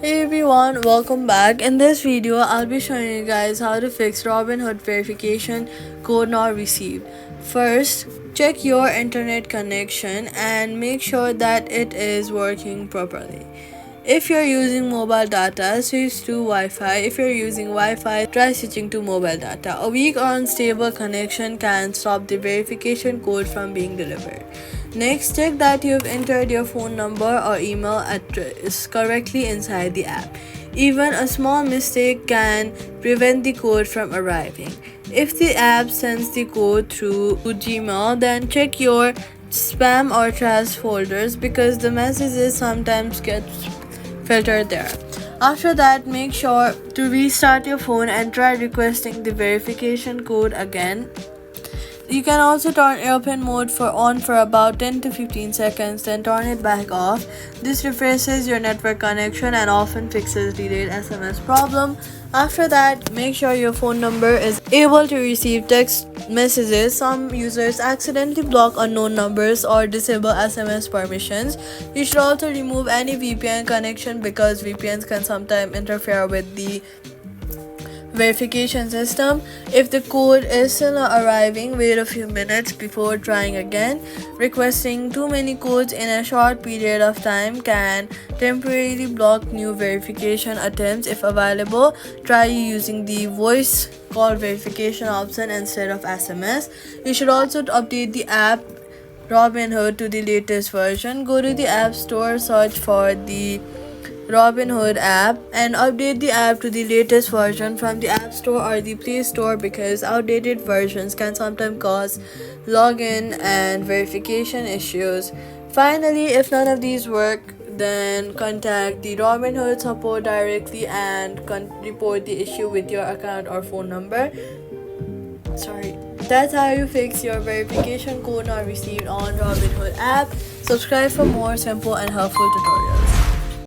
Hey everyone, welcome back. In this video, I'll be showing you guys how to fix Robinhood verification code not received. First, check your internet connection and make sure that it is working properly. If you're using mobile data, switch to Wi-Fi. If you're using Wi-Fi, try switching to mobile data. A weak or unstable connection can stop the verification code from being delivered. Next, check that you've entered your phone number or email address correctly inside the app. Even a small mistake can prevent the code from arriving. If the app sends the code through Gmail, then check your spam or trash folders because the messages sometimes get filtered there. After that, make sure to restart your phone and try requesting the verification code again. You can also turn airplane mode on for about 10 to 15 seconds, then turn it back off. This refreshes your network connection and often fixes delayed SMS problem. After that, make sure your phone number is able to receive text messages. Some users accidentally block unknown numbers or disable SMS permissions. You should also remove any VPN connection because VPNs can sometimes interfere with the verification system. If the code is still not arriving, wait a few minutes before trying again. Requesting too many codes in a short period of time can temporarily block new verification attempts. If available, try using the voice call verification option instead of SMS. You should also update the app Robinhood to the latest version. Go to the App Store, search for the Robinhood app and update the app to the latest version from the App Store or the Play Store because outdated versions can sometimes cause login and verification issues. Finally, if none of these work, then contact the Robinhood support directly and report the issue with your account or phone number. That's how you fix your verification code not received on Robinhood app. Subscribe for more simple and helpful tutorials.